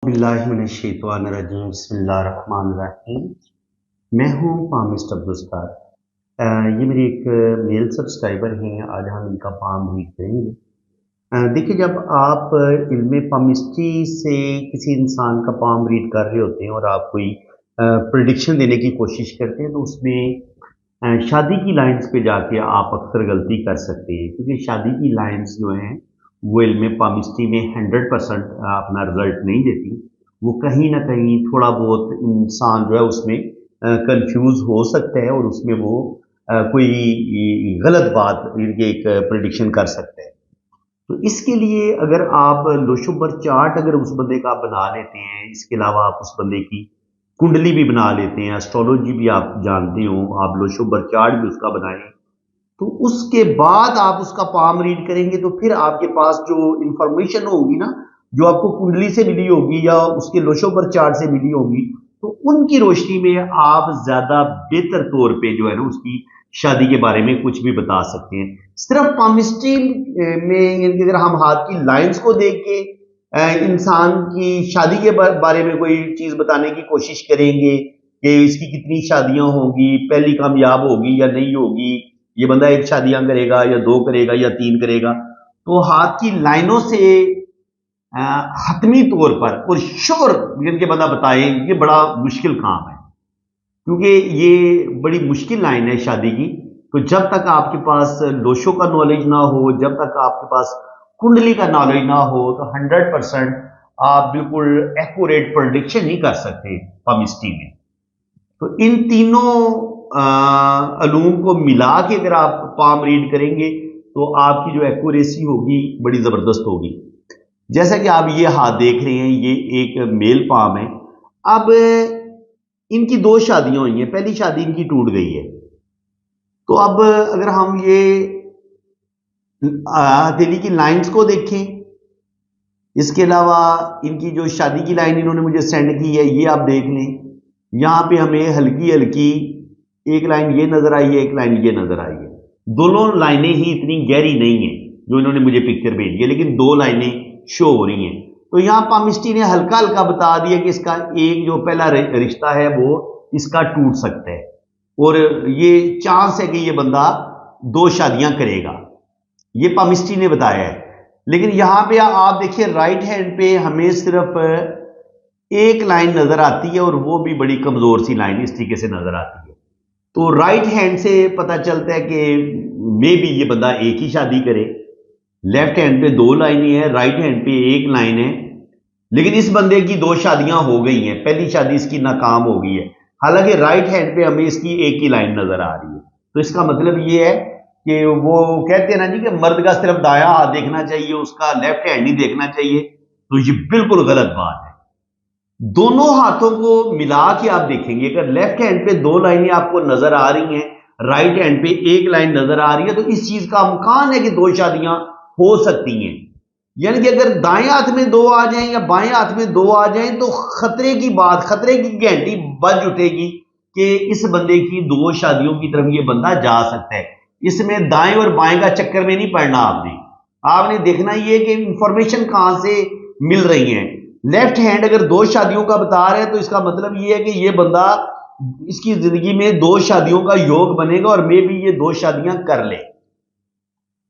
बिस्मिल्लाहिर्रहमानिर्रहीम बिस्मिल्लाहिर्रहमानिर्रहीम। मैं हूँ पामिस्ट अब्दुस्तार। ये मेरे एक मेल सब्सक्राइबर हैं। आज हम इनका पाम रीड करेंगे। देखिए, जब आप इल्म पामिस्ट्री से किसी इंसान का पाम रीड कर रहे होते हैं और आप कोई प्रिडिक्शन देने की कोशिश करते हैं तो उसमें शादी की लाइंस पे जाके आप अक्सर गलती कर सकते हैं, क्योंकि शादी की लाइंस जो हैं वो इल्म पामिस्ट्री में 100% अपना रिजल्ट नहीं देती। वो कहीं ना कहीं थोड़ा बहुत इंसान जो है उसमें कंफ्यूज हो सकता है और उसमें वो कोई गलत बात इनके एक प्रिडिक्शन कर सकता है। तो इसके लिए अगर आप लोशोबर चार्ट अगर उस बंदे का आप बना लेते हैं, इसके अलावा आप उस बंदे की कुंडली भी बना लेते हैं, एस्ट्रोलॉजी भी आप जानते हो, आप लोशोबर चार्ट भी उसका बनाएं, तो उसके बाद आप उसका पाम रीड करेंगे तो फिर आपके पास जो इंफॉर्मेशन होगी ना, जो आपको कुंडली से मिली होगी या उसके लोशोबर चार्ट से मिली होगी, तो उनकी रोशनी में आप ज्यादा बेहतर तौर पे जो है ना उसकी शादी के बारे में कुछ भी बता सकते हैं। सिर्फ पामिस्ट्री में यानी कि अगर हम हाथ की लाइंस को देख के इंसान की शादी के बारे में कोई चीज बताने की कोशिश करेंगे कि इसकी कितनी शादियां होंगी, पहली कामयाब होगी या नहीं होगी, ये बंदा एक शादियां करेगा या दो करेगा या तीन करेगा, तो हाथ की लाइनों से हतमी तौर पर और श्योर जिनके बंदा बताए, ये बड़ा मुश्किल काम है, क्योंकि ये बड़ी मुश्किल लाइन है शादी की। तो जब तक आपके पास लोशो का नॉलेज ना हो, जब तक आपके पास कुंडली का नॉलेज ना हो, तो 100% आप बिल्कुल एक्यूरेट प्रेडिक्शन नहीं कर सकते पामिस्ट्री में। तो इन तीनों अलूम को मिला के अगर आप पाम रीड करेंगे तो आपकी जो एक्यूरेसी होगी बड़ी जबरदस्त होगी। जैसा कि आप ये हाथ देख रहे हैं, ये एक मेल पाम है। अब इनकी दो शादियां हुई हैं, पहली शादी इनकी टूट गई है। तो अब अगर हम ये हथेली की लाइंस को देखें, इसके अलावा इनकी जो शादी की लाइन इन्होंने मुझे सेंड की है, ये आप देख लें। यहां पे हमें हल्की हल्की एक लाइन ये नजर आई है, एक लाइन ये नजर आई है। दोनों लाइनें ही इतनी गहरी नहीं है जो इन्होंने मुझे पिक्चर भेजी है, लेकिन दो लाइनें शो हो रही हैं। तो यहां पामिस्ट्री ने हल्का हल्का बता दिया कि इसका एक जो पहला रिश्ता है वो इसका टूट सकता है और ये चांस है कि ये बंदा दो शादियां करेगा, ये पामिस्ट्री ने बताया है। लेकिन यहां पे आप देखिए, राइट हैंड पे हमें सिर्फ एक लाइन नजर आती है और वो भी बड़ी कमजोर सी लाइन इस तरीके से नजर आती है। तो राइट हैंड से पता चलता है कि मे भी ये बंदा एक ही शादी करे। लेफ्ट हैंड पे दो लाइनें हैं, राइट हैंड पे एक लाइन है, लेकिन इस बंदे की दो शादियां हो गई हैं, पहली शादी इसकी नाकाम हो गई है, हालांकि राइट हैंड पे हमें इसकी एक ही लाइन नजर आ रही है। तो इसका मतलब ये है कि वो कहते हैं ना जी कि मर्द का सिर्फ दाया हाथ देखना चाहिए, उसका लेफ्ट हैंड नहीं देखना चाहिए, तो ये बिल्कुल गलत बात है। दोनों हाथों को मिला के आप देखेंगे, अगर लेफ्ट हैंड पे दो लाइनें आपको नजर आ रही हैं, राइट हैंड पे एक लाइन नजर आ रही है, तो इस चीज का इम्कान है कि दो शादियां हो सकती हैं। यानी कि अगर दाएं हाथ में दो आ जाएं या बाएं हाथ में दो आ जाएं तो खतरे की बात, खतरे की घंटी बज उठेगी कि इस बंदे की दो शादियों की तरफ ये बंदा जा सकता है। इसमें दाएं और बाएं का चक्कर में नहीं पड़ना। आपने आपने देखना ये कि इंफॉर्मेशन कहां से मिल रही है। लेफ्ट हैंड अगर दो शादियों का बता रहे हैं तो इसका मतलब ये है कि ये बंदा, इसकी जिंदगी में दो शादियों का योग बनेगा और मे भी ये दो शादियां कर ले।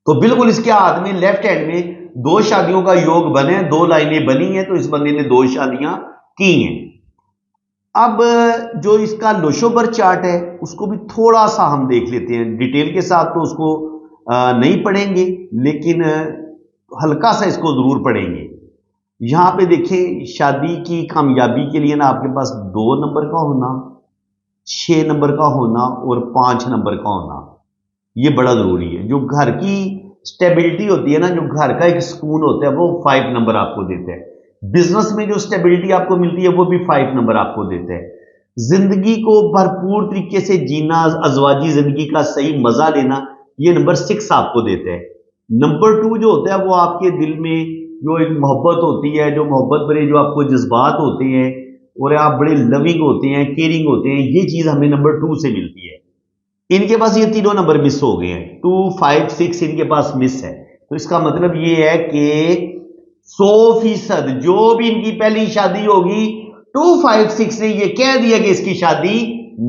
तो बिल्कुल इसके हाथ में लेफ्ट हैंड में दो शादियों का योग बने, दो लाइनें बनी हैं, तो इस बंदे ने दो शादियां की हैं। अब जो इसका लोशोबर चार्ट है उसको भी थोड़ा सा हम देख लेते हैं डिटेल के साथ, तो उसको नहीं पढ़ेंगे लेकिन हल्का सा इसको जरूर पढ़ेंगे। यहां पे देखें, शादी की कामयाबी के लिए ना आपके पास 2 नंबर का होना, 6 नंबर का होना और 5 नंबर का होना, ये बड़ा जरूरी है। जो घर की स्टेबिलिटी होती है ना, जो घर का एक सुकून होता है, वो 5 नंबर आपको देता है। बिजनेस में जो स्टेबिलिटी आपको मिलती है वो भी 5 नंबर आपको देता है। जिंदगी को भरपूर तरीके से जीना, अजवाजी जिंदगी का सही मजा लेना, ये नंबर 6 आपको देता है। नंबर 2 जो होता है वो आपके दिल में जो एक मोहब्बत होती है, जो मोहब्बत भरे जो आपको जज्बात होते हैं और आप बड़े लविंग होते हैं, केयरिंग होते हैं, ये चीज हमें नंबर 2 से मिलती है। इनके पास ये तीनों नंबर मिस हो गए हैं, 2, 5, 6 इनके पास मिस है। तो इसका मतलब ये है कि 100% जो भी इनकी पहली शादी होगी 256 ने ये कह दिया कि इसकी शादी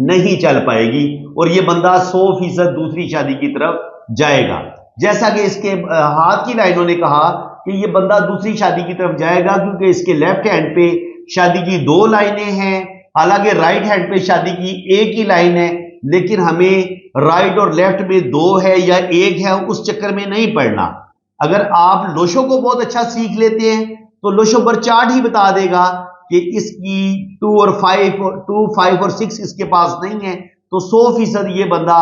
नहीं चल पाएगी और ये बंदा 100% दूसरी शादी की तरफ जाएगा। जैसा कि इसके हाथ की लाइनों ने कहा कि ये बंदा दूसरी शादी की तरफ जाएगा क्योंकि इसके लेफ्ट हैंड पे शादी की 2 लाइनें हैं, हालांकि राइट हैंड पे शादी की एक ही लाइन है, लेकिन हमें राइट और लेफ्ट में 2 है या 1 है उस चक्कर में नहीं पड़ना। अगर आप लोशो को बहुत अच्छा सीख लेते हैं तो लोशो पर चार्ट ही बता देगा कि इसकी 2 और 5 और 6 इसके पास नहीं है, तो 100% ये बंदा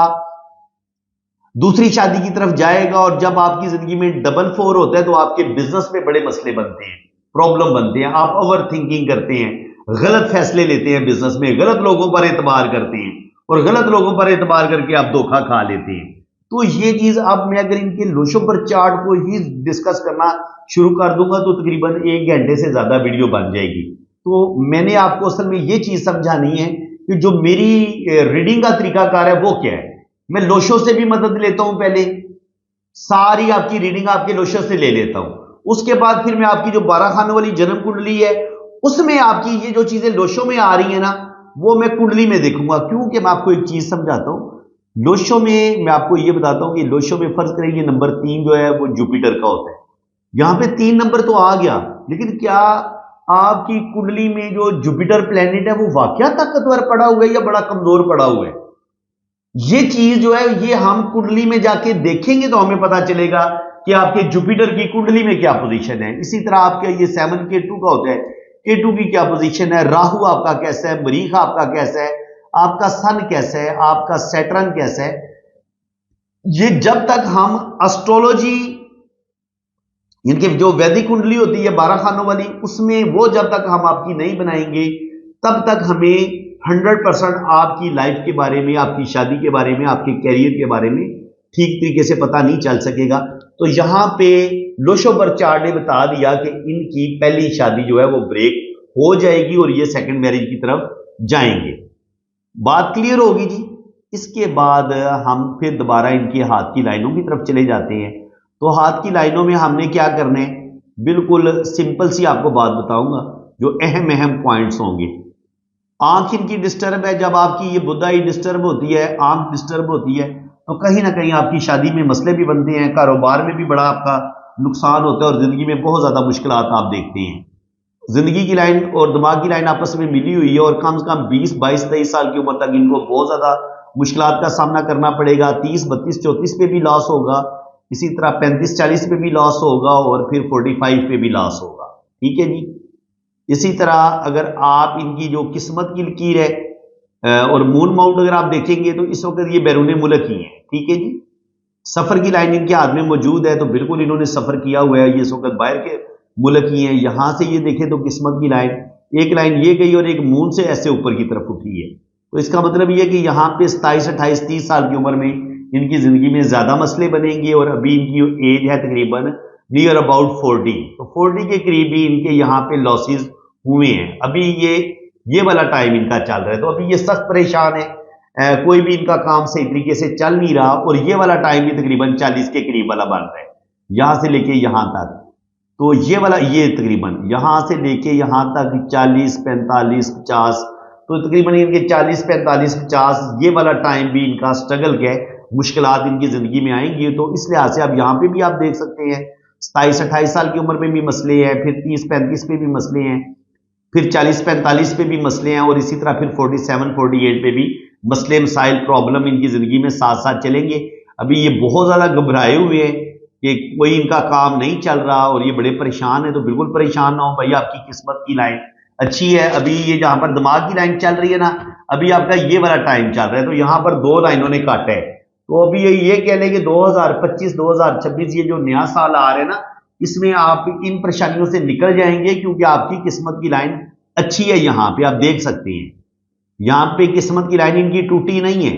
दूसरी शादी की तरफ जाएगा। और जब आपकी जिंदगी में डबल 4 होता है तो आपके बिजनेस में बड़े मसले बनते हैं, प्रॉब्लम बनते हैं, आप ओवर थिंकिंग करते हैं, गलत फैसले लेते हैं बिजनेस में, गलत लोगों पर एतबार करते हैं और गलत लोगों पर एतबार करके आप धोखा खा लेते हैं। तो ये चीज अब मैं अगर इनके लोशो पर चार्ट को ही डिस्कस करना शुरू कर दूंगा तो तकरीबन 1 घंटे से ज्यादा वीडियो बन जाएगी। तो मैंने आपको असल में ये चीज समझानी है कि जो मेरी रीडिंग का तरीकाकार है वो क्या है। मैं लोशो से भी मदद लेता हूं, पहले सारी आपकी रीडिंग आपके लोशो से ले लेता हूं, उसके बाद फिर मैं आपकी जो 12 खानों वाली जन्म कुंडली है उसमें आपकी ये जो चीजें लोशो में आ रही है ना वो मैं कुंडली में देखूंगा। क्योंकि मैं आपको एक चीज समझाता हूं, लोशो में मैं आपको ये बताता हूं कि लोशो में फर्ज करें ये नंबर 3 जो है वो जुपिटर का होता है। यहां पे 3 नंबर तो आ गया, लेकिन क्या आपकी कुंडली में जो जुपिटर प्लेनेट है वो वाकया ताकतवर पड़ा हुआ है या बड़ा कमजोर पड़ा हुआ है? ये चीज जो है ये हम कुंडली में जाके देखेंगे तो हमें पता चलेगा कि आपके जुपिटर की कुंडली में क्या पोजीशन है। इसी तरह आपके ये 7K2 का होता है, K2 की क्या पोजीशन है, राहु आपका कैसा है, मरीख आपका कैसा है, आपका सन कैसा है, आपका सैटर्न कैसा है। ये जब तक हम एस्ट्रोलॉजी इनकी जो वैदिक कुंडली होती है 12 खानों वाली उसमें वो जब तक हम आपकी नहीं बनाएंगे तब तक हमें 100% आपकी लाइफ के बारे में, आपकी शादी के बारे में, आपके कैरियर के बारे में ठीक तरीके से पता नहीं चल सकेगा। तो यहां पे लोशो पर चार्ट ने बता दिया कि इनकी पहली शादी जो है वो ब्रेक हो जाएगी और ये सेकंड मैरिज की तरफ जाएंगे। बात क्लियर होगी जी। इसके बाद हम फिर दोबारा इनके हाथ की लाइनों की तरफ चले जाते हैं। तो हाथ की लाइनों में हमने क्या करना है, बिल्कुल सिंपल सी आपको बात बताऊंगा जो अहम अहम पॉइंट्स होंगे। आंख इनकी डिस्टर्ब है, जब आपकी ये बुधाई डिस्टर्ब होती है, आंख डिस्टर्ब होती है तो कहीं ना कहीं आपकी शादी में मसले भी बनते हैं, कारोबार में भी बड़ा आपका नुकसान होता है और जिंदगी में बहुत ज्यादा मुश्किलात आप देखते हैं। जिंदगी की लाइन और दिमाग की लाइन आपस में मिली हुई है और कम से कम 20, 22, 23 साल की उम्र तक इनको बहुत ज्यादा मुश्किलात का सामना करना पड़ेगा। 30, 32, 34 पे भी लॉस होगा, इसी तरह 35, 40 पे भी लॉस होगा और फिर 45 पे भी लॉस होगा। ठीक है जी। इसी तरह अगर आप इनकी जो किस्मत की लकीर है और मून माउंट अगर आप देखेंगे तो इस वक्त ये बैरून मुल्क ही है। ठीक है जी। सफर की लाइन इनके हाथ में मौजूद है तो बिल्कुल इन्होंने सफर किया हुआ है, ये इस वक्त बाहर के मुल्क ही है। यहां से ये देखें तो किस्मत की लाइन, एक लाइन ये गई और एक मून से ऐसे ऊपर की तरफ उठी है। तो इसका मतलब ये कि यहाँ पे 27, 28, 30 साल की उम्र में इनकी जिंदगी में ज्यादा मसले बनेंगे और अभी इनकी एज है तकरीबन नियर अबाउट 40, तो 40 के करीब ही इनके यहाँ पे लॉसेस हुए हैं। अभी ये वाला टाइम इनका चल रहा है तो अभी ये सख्त परेशान है, कोई भी इनका काम सही तरीके से चल नहीं रहा और ये वाला टाइम भी तकरीबन 40 के करीब वाला बन रहा है यहां से लेके यहां तक। तो ये वाला ये तकरीबन यहां से लेके यहां तक 40, 45, 50, तो तकरीबन इनके 40, 45, 50 ये वाला टाइम भी इनका स्ट्रगल का है, मुश्किलात इनकी जिंदगी में आएंगी। तो इस लिहाज से अब यहाँ पे भी आप देख सकते हैं 27, 28 साल की उम्र में भी मसले हैं, फिर 30, 35 पे भी मसले हैं, फिर 40, 45 पे भी मसले हैं और इसी तरह फिर 47, 48 पे भी मसले, मसाइल, प्रॉब्लम इनकी जिंदगी में साथ साथ चलेंगे। अभी ये बहुत ज्यादा घबराए हुए हैं कि कोई इनका काम नहीं चल रहा और ये बड़े परेशान है। तो बिल्कुल परेशान ना हो भाई, आपकी किस्मत की लाइन अच्छी है। अभी ये जहां पर दिमाग की लाइन चल रही है ना, अभी आपका ये वाला टाइम चल रहा है तो यहां पर 2 लाइनों ने काटा है। तो अभी ये कह लें कि 2025, 2026 ये जो नया साल आ रहा है ना, इसमें आप इन परेशानियों से निकल जाएंगे क्योंकि आपकी किस्मत की लाइन अच्छी है। यहां पे आप देख सकते हैं, यहां पे किस्मत की लाइन इनकी टूटी नहीं है,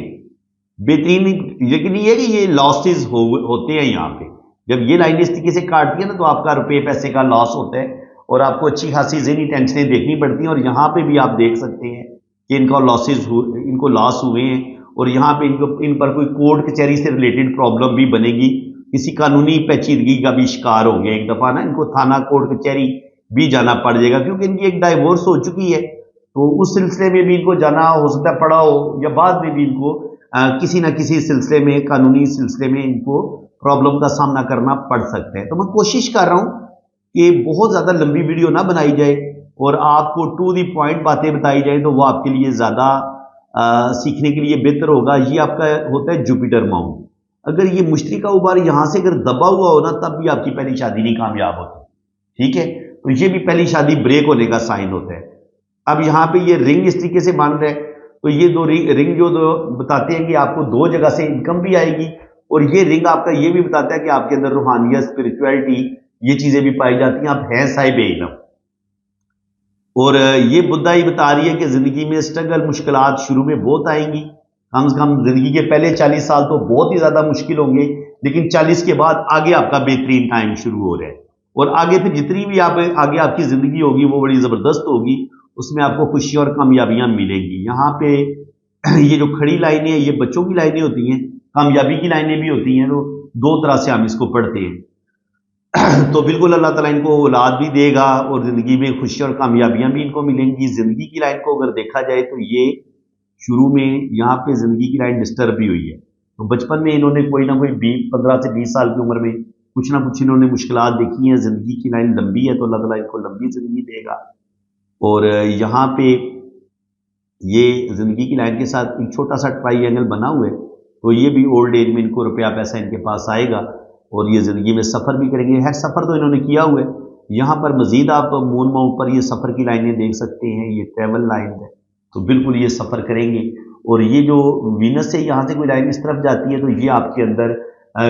बेहतरीन। लेकिन ये कि ये लॉसेस होते हैं यहां पे, जब ये लाइन इस तरीके से काटती है ना तो आपका रुपए पैसे का लॉस होता है और आपको अच्छी खासी ज़हनी टेंशनें देखनी पड़ती हैं। और यहां पे भी आप देख सकते हैं कि इनका इनको लॉस हुए हैं और यहाँ पे इन पर कोई कोर्ट कचहरी से रिलेटेड प्रॉब्लम भी बनेगी। किसी कानूनी पेचीदगी का भी शिकार होंगे। एक दफा ना इनको थाना कोर्ट कचहरी भी जाना पड़ जाएगा, क्योंकि इनकी एक डाइवोर्स हो चुकी है, तो उस सिलसिले में भी इनको जाना हो सकता है पड़ा हो, या बाद में भी इनको किसी ना किसी सिलसिले में, कानूनी सिलसिले में इनको प्रॉब्लम का सामना करना पड़ सकता है। तो मैं कोशिश कर रहा हूं कि बहुत ज्यादा लंबी वीडियो ना बनाई जाए और आपको टू दी पॉइंट बातें बताई जाए, तो वो आपके लिए ज्यादा सीखने के लिए बेहतर होगा। ये आपका होता है जुपिटर माउंट। अगर ये मुश्तरी का उबार यहां से अगर दबा हुआ हो ना, तब भी आपकी पहली शादी नहीं कामयाब होती। ठीक है, तो ये भी पहली शादी ब्रेक होने का साइन होता है। अब यहां पे ये रिंग इस तरीके से बन रहा है, तो ये दो रिंग जो दो बताते हैं कि आपको दो जगह से इनकम भी आएगी, और ये रिंग आपका ये भी बताता है कि आपके अंदर रूहानियत, स्पिरिचुअलिटी, ये चीजें भी पाई जाती हैं। आप हैं साहिब इल्म। और ये बुद्धा ही बता रही है कि जिंदगी में स्ट्रगल, मुश्किलात शुरू में बहुत आएंगी। कम से कम जिंदगी के पहले 40 साल तो बहुत ही ज्यादा मुश्किल होंगे, लेकिन 40 के बाद आगे आपका बेहतरीन टाइम शुरू हो रहा है। और आगे फिर जितनी भी आगे आपकी जिंदगी होगी वो बड़ी जबरदस्त होगी, उसमें आपको खुशी और कामयाबियां मिलेंगी। यहाँ पे ये जो खड़ी लाइनें हैं, ये बच्चों की लाइनें होती हैं, कामयाबी की लाइनें भी होती हैं। तो दो तरह से हम इसको पढ़ते हैं। तो बिल्कुल अल्लाह ताला इनको औलाद भी देगा और जिंदगी में खुशी और कामयाबियां भी इनको मिलेंगी। जिंदगी की लाइन को अगर देखा जाए तो ये शुरू में यहाँ पे जिंदगी की लाइन डिस्टर्ब भी हुई है। तो बचपन में इन्होंने कोई ना कोई 15 से 20 साल की उम्र में कुछ ना कुछ इन्होंने मुश्किलात देखी हैं। जिंदगी की लाइन लंबी है, तो अल्लाह ताला इनको लंबी जिंदगी देगा। और यहाँ पे ये जिंदगी की लाइन के साथ एक छोटा सा ट्राइंगल बना हुआ है, तो ये भी ओल्ड एज में इनको रुपया पैसा इनके पास आएगा और ये जिंदगी में सफर भी करेंगे। है सफर तो इन्होंने किया हुआ है। यहाँ पर मजीद आप मून माउंट पर ये सफर की लाइनें देख सकते हैं। ये ट्रेवल लाइन है, तो बिल्कुल ये सफर करेंगे। और ये जो वीनस से यहाँ से कोई लाइन इस तरफ जाती है, तो ये आपके अंदर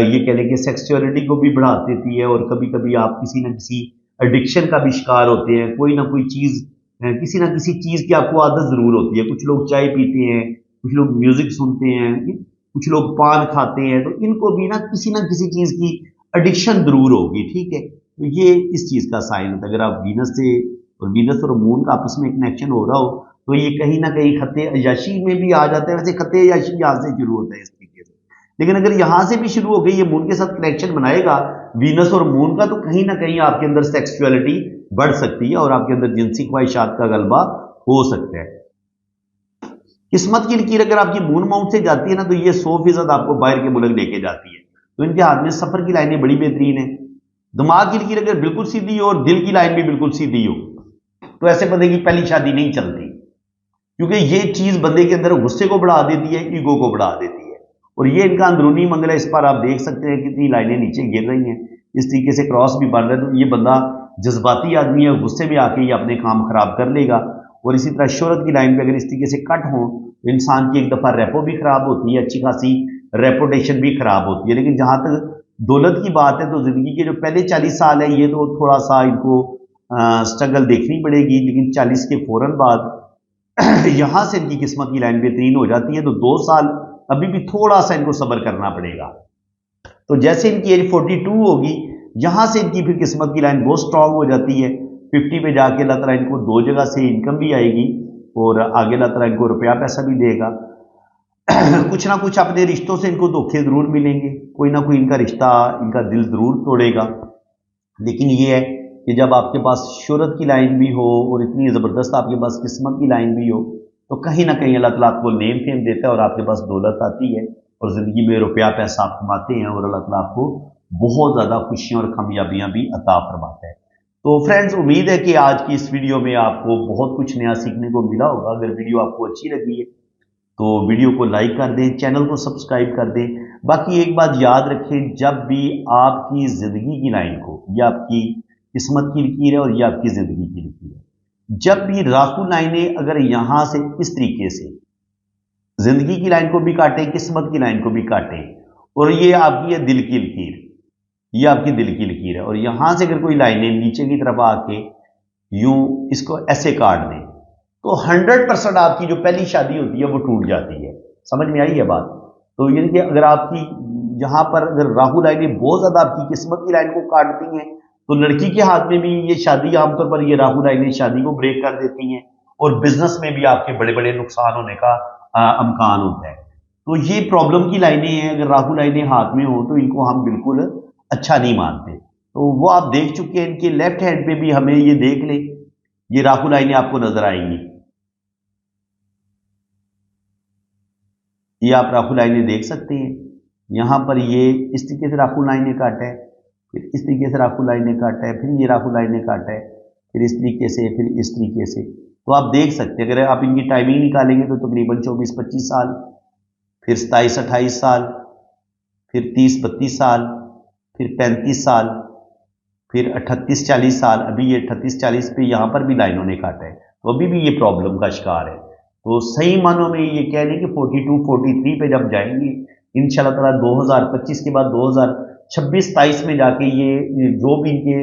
ये कह लें कि सेक्सुअलिटी को भी बढ़ा देती है। और कभी कभी आप किसी न किसी एडिक्शन का भी शिकार होते हैं। कोई ना कोई चीज, किसी ना किसी चीज की आपको आदत जरूर होती है। कुछ लोग चाय पीते हैं, कुछ लोग म्यूजिक सुनते हैं, कुछ लोग पान खाते हैं, तो इनको भी ना किसी चीज की एडिक्शन जरूर होगी। ठीक है, तो ये इस चीज का साइन होता है। अगर आप वीनस और मून का आपस में कनेक्शन हो रहा हो, तो ये कहीं ना कहीं खत्ते अयाशी में भी आ जाता है। वैसे खत्ते अयाशी यहाँ से शुरू होता है इस तरीके से, लेकिन अगर यहां से भी शुरू हो गई, ये मून के साथ कनेक्शन बनाएगा वीनस और मून का, तो कहीं ना कहीं आपके अंदर सेक्सुअलिटी बढ़ सकती है और आपके अंदर जिनसी ख्वाहिशात का गलबा हो सकता है। किस्मत की लकीर अगर आपकी मून माउंट से जाती है ना, तो ये 100% आपको बाहर के मुल्क लेके जाती है। तो इनके हाथ में सफर की लाइनें बड़ी बेहतरीन है। दिमाग की लकीर अगर बिल्कुल सीधी हो और दिल की लाइन भी बिल्कुल सीधी हो, तो ऐसे बंदे की पहली शादी नहीं चलती, क्योंकि ये चीज बंदे के अंदर गुस्से को बढ़ा देती है, ईगो को बढ़ा देती है। और ये इनका अंदरूनी मंगल है। इस पर आप देख सकते हैं कितनी लाइनें नीचे गिर रही हैं, इस तरीके से क्रॉस भी बन रहा है। तो ये बंदा जज्बाती आदमी है, गुस्से में आके ये अपने काम खराब कर लेगा। और इसी तरह शोहरत की लाइन पे अगर इस तरीके से कट हो, तो इंसान की एक दफा रेपो भी खराब होती है, अच्छी खासी रेपुटेशन भी खराब होती है। लेकिन जहां तक दौलत की बात है, तो जिंदगी के जो पहले 40 साल है, ये तो थोड़ा सा इनको स्ट्रगल देखनी पड़ेगी। लेकिन 40 के फौरन बाद यहां से इनकी किस्मत की लाइन बेहतरीन हो जाती है। तो 2 साल अभी भी थोड़ा सा इनको सब्र करना पड़ेगा। तो जैसे इनकी एज 42 होगी, यहां से इनकी फिर किस्मत की लाइन बहुत स्ट्रांग हो जाती है। 50 पे जाके अल्लाह ताला इनको 2 जगह से इनकम भी आएगी और आगे अल्लाह ताला इनको रुपया पैसा भी देगा। कुछ ना कुछ अपने रिश्तों से इनको धोखे जरूर मिलेंगे, कोई ना कोई इनका रिश्ता इनका दिल जरूर तोड़ेगा। लेकिन ये है कि जब आपके पास शोहरत की लाइन भी हो और इतनी ज़बरदस्त आपके पास किस्मत की लाइन भी हो, तो कहीं ना कहीं अल्लाह ताला आपको नेम फेम देता है और आपके पास दौलत आती है और ज़िंदगी में रुपया पैसा आप कमाते हैं और अल्लाह ताला आपको बहुत ज़्यादा खुशियाँ और कामयाबियाँ भी अता फरमाता है। तो फ्रेंड्स, उम्मीद है कि आज की इस वीडियो में आपको बहुत कुछ नया सीखने को मिला होगा। अगर वीडियो आपको अच्छी लगी है तो वीडियो को लाइक कर दें, चैनल को सब्सक्राइब कर दें। बाकी एक बात याद रखें, जब भी आपकी ज़िंदगी की लाइन को, या आपकी किस्मत की लकीर है और ये आपकी ज़िंदगी की लकीर है, जब भी राखू लाइनें अगर यहां से इस तरीके से जिंदगी की लाइन को भी काटे, किस्मत की लाइन को भी काटे, और ये आपकी है दिल की लकीर, ये आपकी दिल की लकीर है, और यहां से अगर कोई लाइनें नीचे की तरफ आके यूं इसको ऐसे काट दें, तो 100% आपकी जो पहली शादी होती है वो टूट जाती है। समझ में आई है बात? तो यानी कि अगर आपकी यहां पर अगर राहु लाइनें बहुत ज्यादा आपकी किस्मत की लाइन को काटती हैं, तो लड़की के हाथ में भी ये शादी, आमतौर पर ये राहु लाइनें शादी को ब्रेक कर देती हैं और बिजनेस में भी आपके बड़े बड़े नुकसान होने का अमकान होता है। तो ये प्रॉब्लम की लाइनें हैं, अगर राहु लाइनें हाथ में हो तो इनको हम बिल्कुल अच्छा नहीं मानते। तो वो आप देख चुके हैं, इनके लेफ्ट हैंड पे भी हमें ये देख लें, ये राहु लाइनें आपको नजर आएंगी, ये आप राहु लाइनें देख सकते हैं। यहां पर ये इस तरीके से राहु लाइनें काटा है, फिर इस तरीके से राहु लाइनें काटा है, फिर ये राहु लाइनें काटा है, फिर इस तरीके से, फिर इस तरीके से। तो आप देख सकते हैं, अगर आप इनकी टाइमिंग निकालेंगे तो तकरीबन 24-25 साल, फिर 27-28 साल, फिर 30-32 साल, फिर 35 साल, फिर 38-40 साल। अभी ये 38-40 पे यहाँ पर भी लाइनों ने काटा है, तो अभी भी ये प्रॉब्लम का शिकार है। तो सही मानों में ये कह लें कि 42-43 पे जब जाएंगे इंशाल्लाह ताला 2025 के बाद 2026-27 में जाके ये जो भी इनके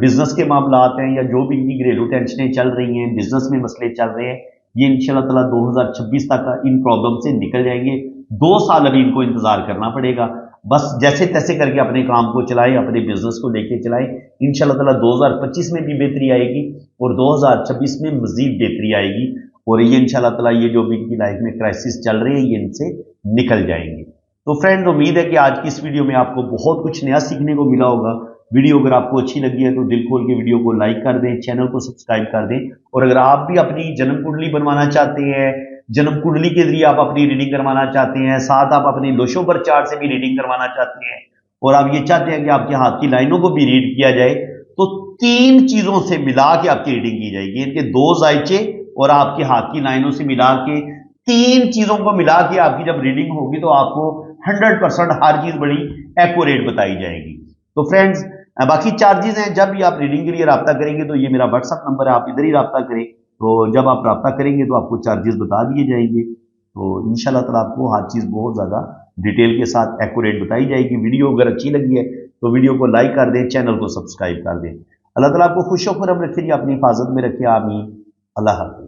बिजनेस के मामलात हैं या जो भी इनकी घरेलू टेंशनें चल रही हैं, बिजनेस में मसले चल रहे हैं, ये इंशाल्लाह ताला 2026 तक इन प्रॉब्लम से निकल जाएंगे। 2 साल अभी इनको इंतजार करना पड़ेगा, बस जैसे तैसे करके अपने काम को चलाएं, अपने बिजनेस को लेके चलाएं। इंशाल्लाह ताला 2025 में भी बेहतरी आएगी और 2026 में मजीद बेहतरी आएगी, और ये इंशाल्लाह ताला ये जो भी इनकी लाइफ में क्राइसिस चल रहे हैं ये इनसे निकल जाएंगे। तो फ्रेंड्स, उम्मीद है कि आज की इस वीडियो में आपको बहुत कुछ नया सीखने को मिला होगा। वीडियो अगर आपको अच्छी लगी है तो दिल खोल के वीडियो को लाइक कर दें, चैनल को सब्सक्राइब कर दें, और अगर आप भी अपनी जन्म कुंडली बनवाना चाहते हैं, जन्म कुंडली के जरिए आप अपनी रीडिंग करवाना चाहते हैं, साथ आप अपनी लोशोबर चार्ट से भी रीडिंग करवाना चाहते हैं, और आप ये चाहते हैं कि आपके हाथ की लाइनों को भी रीड किया जाए, तो 3 चीजों से मिला के आपकी रीडिंग की जाएगी। इनके 2 जायचे और आपके हाथ की लाइनों से मिला के 3 चीजों को मिला के आपकी जब रीडिंग होगी तो आपको 100% हर चीज बड़ी एक्यूरेट बताई जाएगी। तो फ्रेंड्स, बाकी चार्जेस हैं, जब भी आप रीडिंग के लिए रब्ता करेंगे तो ये मेरा व्हाट्सअप नंबर है, आप इधर ही रब्ता करें, तो जब आप रब्ता करेंगे तो आपको चार्जेस बता दिए जाएंगे। तो इंशाल्लाह ताला आपको हर चीज़ बहुत ज़्यादा डिटेल के साथ एक्यूरेट बताई जाएगी। वीडियो अगर अच्छी लगी है तो वीडियो को लाइक कर दें, चैनल को सब्सक्राइब कर दें। अल्लाह ताला आपको खुश खुरम रखे, अपनी हिफाजत में रखे। आमीन। अल्लाह हाफ़िज़।